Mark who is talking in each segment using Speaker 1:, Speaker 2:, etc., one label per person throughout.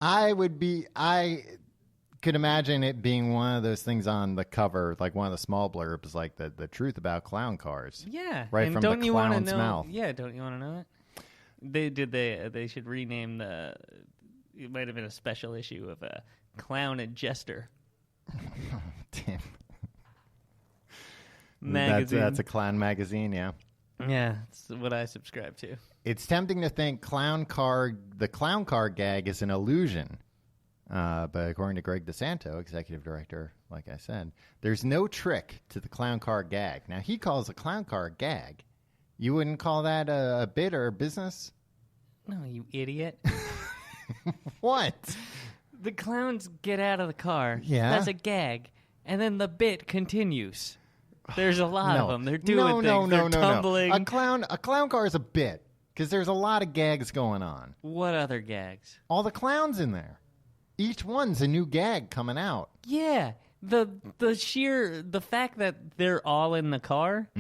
Speaker 1: I could imagine it being one of those things on the cover, like one of the small blurbs, like the truth about clown cars.
Speaker 2: Yeah.
Speaker 1: Right
Speaker 2: and
Speaker 1: from
Speaker 2: don't
Speaker 1: the
Speaker 2: you wanna
Speaker 1: clown's
Speaker 2: know,
Speaker 1: mouth.
Speaker 2: Yeah, don't you want to know it? They should rename it might have been a special issue of a Clown and Jester
Speaker 1: Damn.
Speaker 2: magazine.
Speaker 1: That's a clown magazine, yeah.
Speaker 2: Yeah, that's what I subscribe to.
Speaker 1: It's tempting to think the clown car gag is an illusion. But according to Greg DeSanto, executive director, like I said, there's no trick to the clown car gag. Now, he calls a clown car a gag. You wouldn't call that a bit or a business?
Speaker 2: No, you idiot.
Speaker 1: What?
Speaker 2: The clowns get out of the car.
Speaker 1: Yeah.
Speaker 2: That's a gag. And then the bit continues. There's a lot of them. They're doing
Speaker 1: no,
Speaker 2: things.
Speaker 1: No,
Speaker 2: They're tumbling.
Speaker 1: A clown car is a bit because there's a lot of gags going on.
Speaker 2: What other gags?
Speaker 1: All the clowns in there. Each one's a new gag coming out.
Speaker 2: Yeah. The fact that they're all in the car,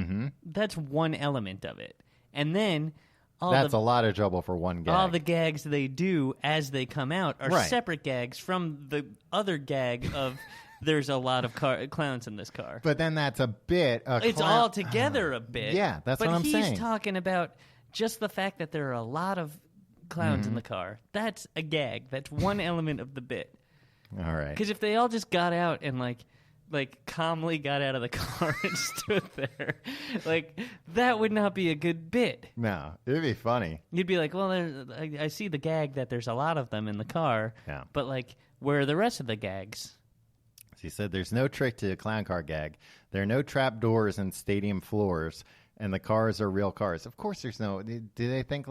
Speaker 2: that's one element of it. And then
Speaker 1: that's a lot of trouble for one gag.
Speaker 2: All the gags they do as they come out are
Speaker 1: Right.
Speaker 2: separate gags from the other gag of there's a lot of clowns in this car.
Speaker 1: But then that's a bit.
Speaker 2: It's all together a bit.
Speaker 1: Yeah, that's what I'm saying.
Speaker 2: But he's talking about just the fact that there are a lot of clowns in the car. That's a gag. That's one element of the bit.
Speaker 1: All right.
Speaker 2: Because if they all just got out and like calmly got out of the car and stood there, that would not be a good bit.
Speaker 1: No, it'd be funny.
Speaker 2: You'd be like, well, I see the gag that there's a lot of them in the car.
Speaker 1: Yeah.
Speaker 2: But where are the rest of the gags?
Speaker 1: He said there's no trick to a clown car gag. There are no trap doors in stadium floors, and the cars are real cars. Of course there's no... Do they think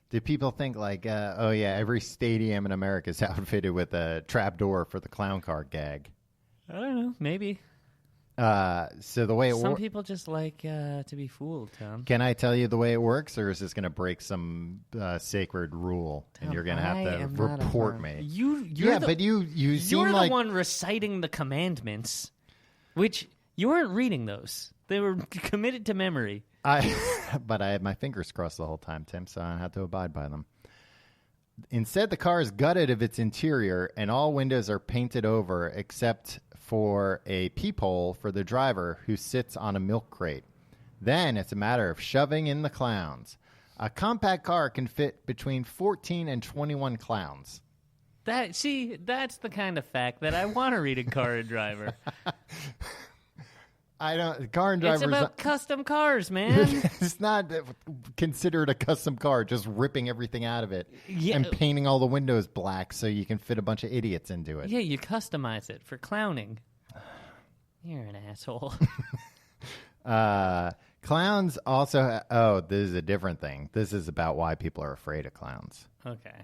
Speaker 1: do people think oh yeah, every stadium in America is outfitted with a trap door for the clown car gag?
Speaker 2: I don't know. Maybe.
Speaker 1: So the way
Speaker 2: Some people just like to be fooled, Tom.
Speaker 1: Can I tell you the way it works, or is this going to break some sacred rule, and you're going to have to report me? But you seem
Speaker 2: you're
Speaker 1: like
Speaker 2: the one reciting the commandments, which you weren't reading those. They were committed to memory.
Speaker 1: But I had my fingers crossed the whole time, Tim, so I had to abide by them. Instead, the car is gutted of its interior, and all windows are painted over except for a peephole for the driver who sits on a milk crate. Then it's a matter of shoving in the clowns. A compact car can fit between 14 and 21 clowns.
Speaker 2: That's the kind of fact that I want to read in Car and Driver.
Speaker 1: Car and Driver.
Speaker 2: It's about custom cars, man.
Speaker 1: It's not considered a custom car, just ripping everything out of it and painting all the windows black so you can fit a bunch of idiots into it.
Speaker 2: Yeah, you customize it for clowning. You're an asshole.
Speaker 1: Clowns also... this is a different thing. This is about why people are afraid of clowns.
Speaker 2: Okay.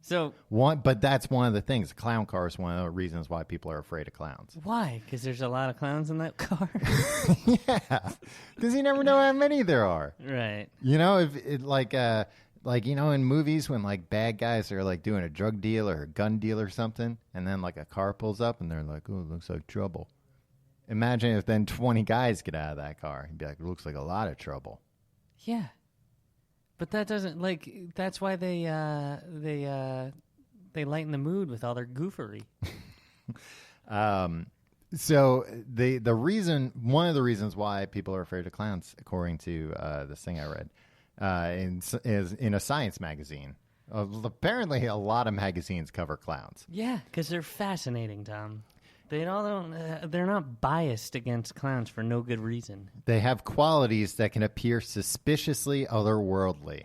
Speaker 2: So
Speaker 1: but that's one of the things. A clown car is one of the reasons why people are afraid of clowns.
Speaker 2: Why? Because there's a lot of clowns in that car?
Speaker 1: Yeah. Because you never know how many there are.
Speaker 2: Right.
Speaker 1: You know, if it, in movies when bad guys are doing a drug deal or a gun deal or something, and then a car pulls up and they're like, oh, it looks like trouble. Imagine if then 20 guys get out of that car. You'd be like, it looks like a lot of trouble. Yeah.
Speaker 2: But that doesn't that's why they lighten the mood with all their goofery.
Speaker 1: So one of the reasons why people are afraid of clowns, according to this thing I read, is in a science magazine. Apparently, a lot of magazines cover clowns.
Speaker 2: Yeah, because they're fascinating, Tom. They all don't. They're not biased against clowns for no good reason.
Speaker 1: They have qualities that can appear suspiciously otherworldly.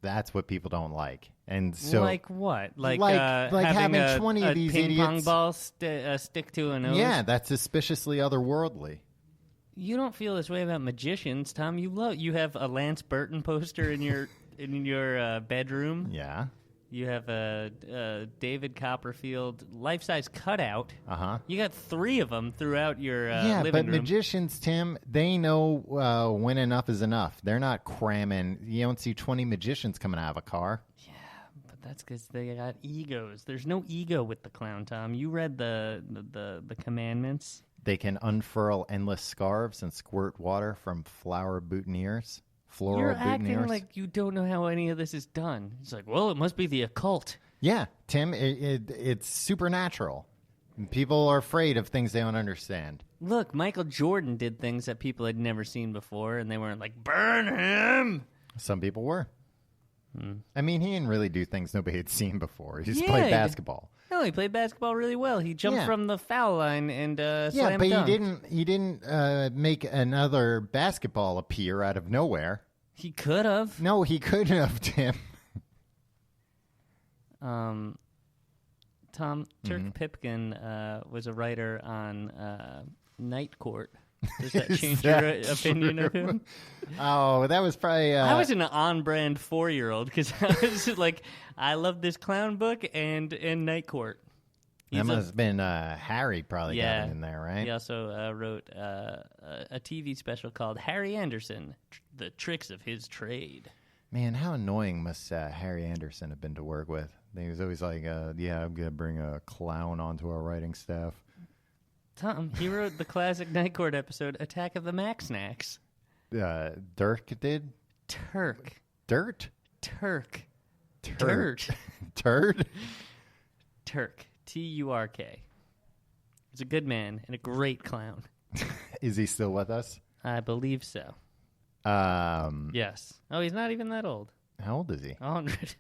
Speaker 1: That's what people don't like. And so,
Speaker 2: like what? Like
Speaker 1: having 20 of these
Speaker 2: ping
Speaker 1: idiots
Speaker 2: pong ball stick to a nose.
Speaker 1: Yeah, that's suspiciously otherworldly.
Speaker 2: You don't feel this way about magicians, Tom. You have a Lance Burton poster in your bedroom.
Speaker 1: Yeah.
Speaker 2: You have a David Copperfield life-size cutout.
Speaker 1: Uh-huh.
Speaker 2: You got 3 of them throughout your living room.
Speaker 1: Yeah, but magicians, Tim, they know when enough is enough. They're not cramming. You don't see 20 magicians coming out of a car.
Speaker 2: Yeah, but that's because they got egos. There's no ego with the clown, Tom. You read the commandments.
Speaker 1: They can unfurl endless scarves and squirt water from flower boutonnieres. floral
Speaker 2: You're
Speaker 1: boutonnieres.
Speaker 2: acting like you don't know how any of this is done. It's like, well, it must be the occult.
Speaker 1: Yeah, Tim, it's supernatural. People are afraid of things they don't understand.
Speaker 2: Look, Michael Jordan did things that people had never seen before, and they weren't like, burn him!
Speaker 1: Some people were. I mean, he didn't really do things nobody had seen before. He just
Speaker 2: Yeah,
Speaker 1: played
Speaker 2: he
Speaker 1: basketball.
Speaker 2: No, he played basketball really well. He jumped
Speaker 1: Yeah.
Speaker 2: from the foul line and
Speaker 1: Yeah,
Speaker 2: slam
Speaker 1: but
Speaker 2: dunked.
Speaker 1: he didn't make another basketball appear out of nowhere.
Speaker 2: He could have.
Speaker 1: No, he couldn't have, Tim.
Speaker 2: Tom Turk Pipkin was a writer on Night Court. Does that
Speaker 1: Is
Speaker 2: change
Speaker 1: that
Speaker 2: your opinion of
Speaker 1: true?
Speaker 2: him?
Speaker 1: Oh, that was probably...
Speaker 2: I was an on-brand 4-year-old because I was just like, I love this clown book and Night Court.
Speaker 1: that must have been Harry probably got it in there, right?
Speaker 2: He also wrote a TV special called Harry Anderson, The Tricks of His Trade.
Speaker 1: Man, how annoying must Harry Anderson have been to work with? He was always like, yeah, I'm going to bring a clown onto our writing staff.
Speaker 2: Tom, he wrote the classic Night Court episode, Attack of the Mac Snacks.
Speaker 1: Dirk did?
Speaker 2: Turk.
Speaker 1: Dirt?
Speaker 2: Turk.
Speaker 1: Turd? Turd?
Speaker 2: Turk. Turk. He's a good man and a great clown.
Speaker 1: Is he still with us?
Speaker 2: I believe so. Yes. Oh, he's not even that old.
Speaker 1: How old is he?
Speaker 2: 100.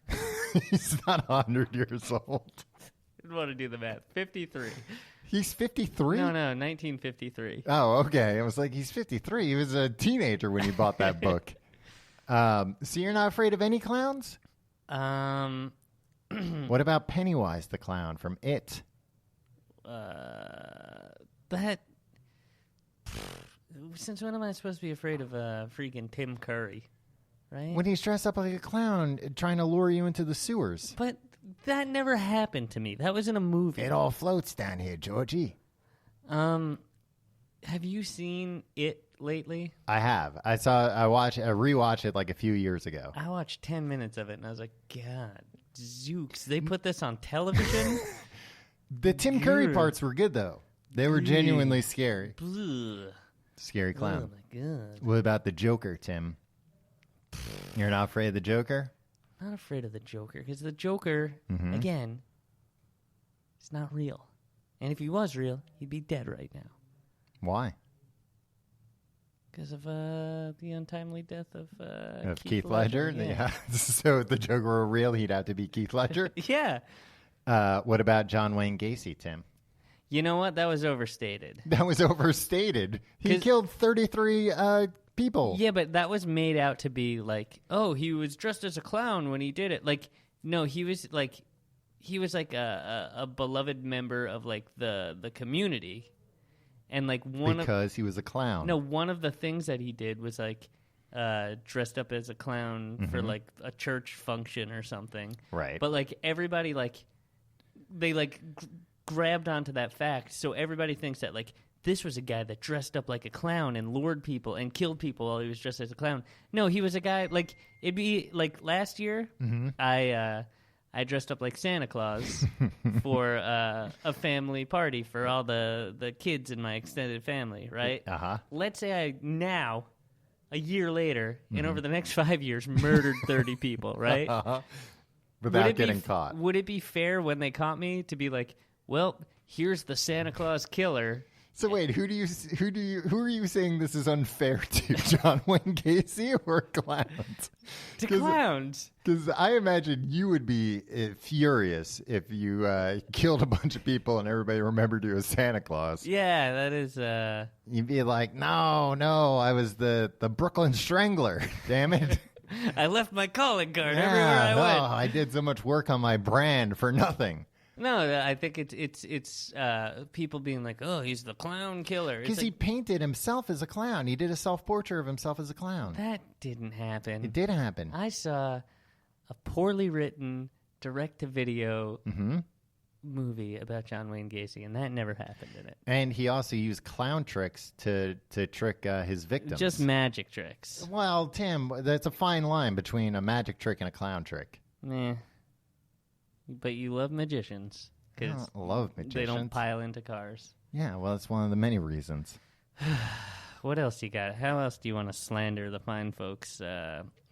Speaker 1: He's not 100 years old.
Speaker 2: I don't want to do the math. 53.
Speaker 1: He's 53?
Speaker 2: No, 1953.
Speaker 1: Oh, okay. I was like, he's 53. He was a teenager when he bought that book. So you're not afraid of any clowns? What about Pennywise the clown from It?
Speaker 2: That. Since when am I supposed to be afraid of freaking Tim Curry? Right?
Speaker 1: When he's dressed up like a clown trying to lure you into the sewers.
Speaker 2: But that never happened to me. That was in a movie.
Speaker 1: It all floats down here, Georgie.
Speaker 2: Have you seen It lately?
Speaker 1: I have. I rewatched it like a few years ago.
Speaker 2: I watched 10 minutes of it and I was like, God, zooks. They put this on television?
Speaker 1: The Tim Curry
Speaker 2: Good.
Speaker 1: parts were good, though. They were genuinely scary.
Speaker 2: Bleh.
Speaker 1: Scary clown.
Speaker 2: Oh, my God.
Speaker 1: What about the Joker, Tim? You're not afraid of the Joker?
Speaker 2: Not afraid of the Joker because the Joker, again, is not real. And if he was real, he'd be dead right now
Speaker 1: Why?
Speaker 2: because of the untimely death of
Speaker 1: Keith Ledger?
Speaker 2: Yeah.
Speaker 1: So if the Joker were real, he'd have to be Keith Ledger?
Speaker 2: Yeah.
Speaker 1: What about John Wayne Gacy, Tim?
Speaker 2: You know what? That was overstated.
Speaker 1: That was overstated. He
Speaker 2: 'Cause-
Speaker 1: killed 33 people.
Speaker 2: Yeah, but that was made out to be like, oh, he was dressed as a clown when he did it. Like, no, he was like a beloved member of like the community, and like
Speaker 1: Because he was a clown.
Speaker 2: one of the things that he did was like dressed up as a clown for like a church function or something.
Speaker 1: Right.
Speaker 2: But like everybody they grabbed onto that fact, so everybody thinks that like this was a guy that dressed up like a clown and lured people and killed people while he was dressed as a clown. No, he was a guy like it'd be like last year. I dressed up like Santa Claus for a family party for all the kids in my extended family. Right?
Speaker 1: Uh-huh.
Speaker 2: Let's say I now, a year later, and over the next 5 years, murdered 30 people. Right?
Speaker 1: Uh-huh.
Speaker 2: Would
Speaker 1: Without
Speaker 2: it be
Speaker 1: getting caught.
Speaker 2: Would it be fair when they caught me to be like, well, here's the Santa Claus killer?
Speaker 1: So wait, who are you saying this is unfair to, John Wayne Gacy or clowns?
Speaker 2: To clowns.
Speaker 1: Because I imagine you would be furious if you killed a bunch of people and everybody remembered you as Santa Claus.
Speaker 2: Yeah, that is.
Speaker 1: You'd be like, no, I was the Brooklyn Strangler. Damn it.
Speaker 2: I left my calling card
Speaker 1: Yeah,
Speaker 2: everywhere I
Speaker 1: no,
Speaker 2: went.
Speaker 1: I did so much work on my brand for nothing.
Speaker 2: No, I think it's people being like, oh, he's the clown killer. It's
Speaker 1: Because he
Speaker 2: like,
Speaker 1: painted himself as a clown. He did a self-portrait of himself as a clown.
Speaker 2: that didn't happen.
Speaker 1: It did happen.
Speaker 2: I saw a poorly written direct-to-video movie about John Wayne Gacy, and that never happened in it.
Speaker 1: And he also used clown tricks to trick his victims.
Speaker 2: Just magic tricks.
Speaker 1: Well, Tim, that's a fine line between a magic trick and a clown trick.
Speaker 2: Nah. But you love magicians
Speaker 1: I
Speaker 2: because
Speaker 1: don't love magicians.
Speaker 2: they don't pile into cars.
Speaker 1: Yeah, well, that's one of the many reasons.
Speaker 2: What else you got? How else do you want to slander the fine folks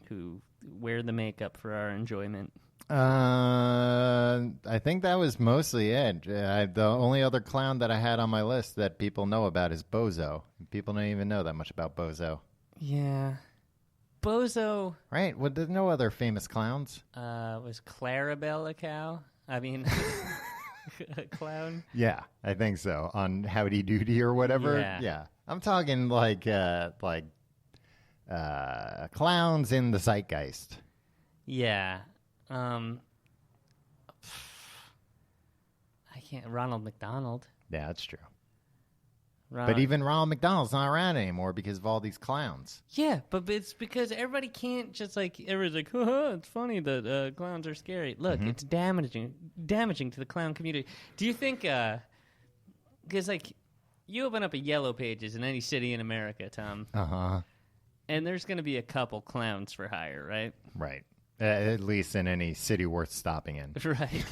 Speaker 2: who wear the makeup for our enjoyment?
Speaker 1: I think that was mostly it. The only other clown that I had on my list that people know about is Bozo. People don't even know that much about Bozo.
Speaker 2: Yeah. Bozo.
Speaker 1: Right? Well, there's no other famous clowns.
Speaker 2: Was Clarabelle a cow? I mean, a clown?
Speaker 1: Yeah, I think so. On Howdy Doody or whatever.
Speaker 2: Yeah.
Speaker 1: I'm talking like clowns in the zeitgeist.
Speaker 2: Yeah. I can't. Ronald McDonald.
Speaker 1: Yeah, that's true. But even Ronald McDonald's not around anymore because of all these clowns.
Speaker 2: Yeah, but it's because everybody can't just like everybody's like, haha, it's funny that clowns are scary. Look, it's damaging to the clown community. Do you think? Because like, you open up a Yellow Pages in any city in America, Tom, and there's going to be a couple clowns for hire, right?
Speaker 1: Right. At least in any city worth stopping in.
Speaker 2: Right.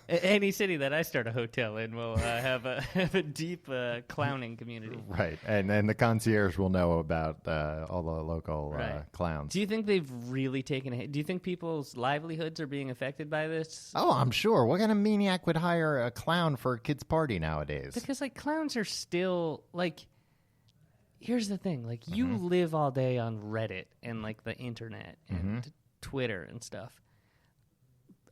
Speaker 2: Any city that I start a hotel in will have a deep clowning community.
Speaker 1: Right. And the concierge will know about all the local clowns.
Speaker 2: Do you think they've really taken a hit? Do you think people's livelihoods are being affected by this?
Speaker 1: Oh, I'm sure. What kind of maniac would hire a clown for a kid's party nowadays?
Speaker 2: Because, like, clowns are still, like, here's the thing. Like, you live all day on Reddit and, like, the internet and Twitter and stuff.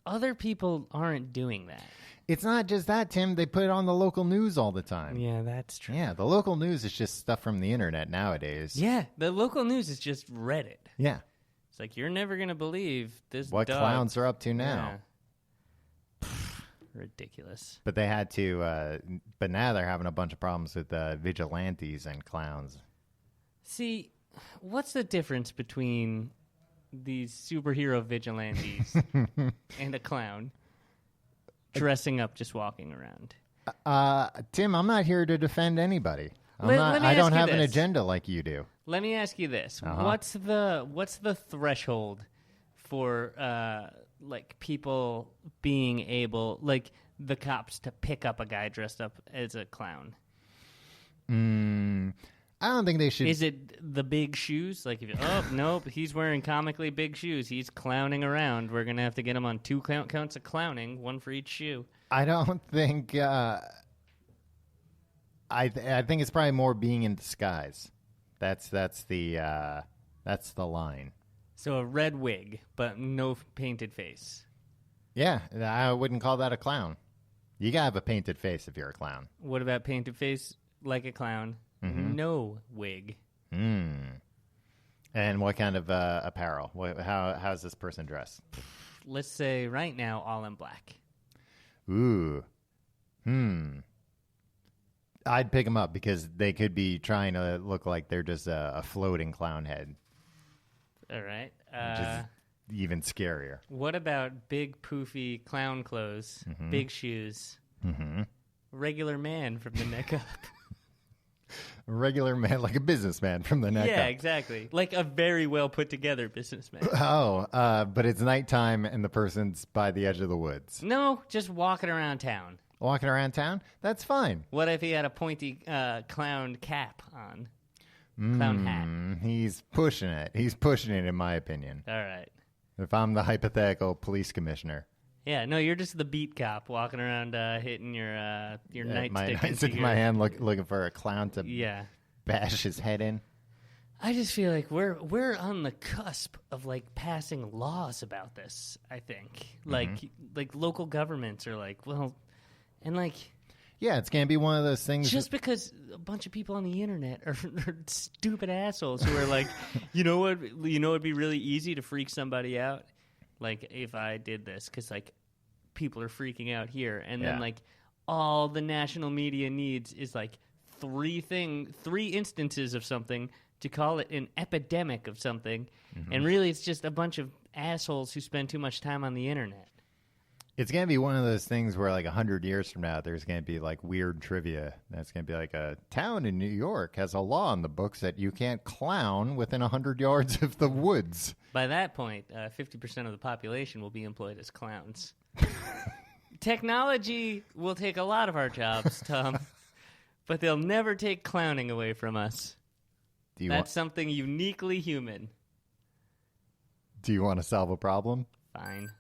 Speaker 2: Other people aren't doing that.
Speaker 1: It's not just that, Tim. They put it on the local news all the time.
Speaker 2: Yeah, that's true.
Speaker 1: Yeah, the local news is just stuff from the internet nowadays.
Speaker 2: Yeah, the local news is just Reddit.
Speaker 1: Yeah.
Speaker 2: It's like, you're never going to believe this
Speaker 1: what
Speaker 2: dog.
Speaker 1: Clowns are up to now.
Speaker 2: Yeah. Ridiculous.
Speaker 1: But they had to, but now they're having a bunch of problems with vigilantes and clowns.
Speaker 2: See, what's the difference between these superhero vigilantes and a clown dressing up, just walking around?
Speaker 1: Tim, I'm not here to defend anybody.
Speaker 2: I
Speaker 1: don't have an agenda like you do.
Speaker 2: Let me ask you this: what's the threshold for like people being able, like the cops, to pick up a guy dressed up as a clown?
Speaker 1: I don't think they should.
Speaker 2: Is it the big shoes? Like, if you, oh, nope, he's wearing comically big shoes. He's clowning around. We're going to have to get him on 2 counts of clowning, 1 for each shoe.
Speaker 1: I don't think... I think it's probably more being in disguise. That's the line.
Speaker 2: So a red wig, but no painted face.
Speaker 1: Yeah, I wouldn't call that a clown. You got to have a painted face if you're a clown.
Speaker 2: What about painted face like a clown? No wig.
Speaker 1: And what kind of apparel? How's this person dressed?
Speaker 2: Let's say right now, all in black.
Speaker 1: Ooh. I'd pick them up because they could be trying to look like they're just a floating clown head.
Speaker 2: All right.
Speaker 1: Which is even scarier.
Speaker 2: What about big poofy clown clothes, big shoes, regular man from the neck up?
Speaker 1: A regular man, like a businessman from the neck up.
Speaker 2: Yeah, exactly. Like a very well put together businessman.
Speaker 1: But it's nighttime and the person's by the edge of the woods.
Speaker 2: No, just walking around town.
Speaker 1: Walking around town? That's fine.
Speaker 2: What if he had a pointy clown cap on? Clown hat.
Speaker 1: He's pushing it. He's pushing it, in my opinion.
Speaker 2: All right.
Speaker 1: If I'm the hypothetical police commissioner.
Speaker 2: Yeah, no, you're just the beat cop walking around hitting your nightstick.
Speaker 1: My nightstick in my hand, looking for a clown to bash his head in.
Speaker 2: I just feel like we're on the cusp of like passing laws about this. I think like local governments are like, well, and like.
Speaker 1: Yeah, it's going to be one of those things.
Speaker 2: Just because a bunch of people on the internet are stupid assholes who are like, you know what, it'd be really easy to freak somebody out. Like, if I did this, because, like, people are freaking out here. And then, like, all the national media needs is, like, 3 instances of something to call it an epidemic of something. And really, it's just a bunch of assholes who spend too much time on the internet.
Speaker 1: It's going to be one of those things where, like, 100 years from now, there's going to be, like, weird trivia. That's going to be like a town in New York has a law in the books that you can't clown within 100 yards of the woods.
Speaker 2: By that point, 50% of the population will be employed as clowns. Technology will take a lot of our jobs, Tom, but they'll never take clowning away from us.
Speaker 1: Do you
Speaker 2: That's something uniquely human.
Speaker 1: do you want to solve a problem?
Speaker 2: Fine.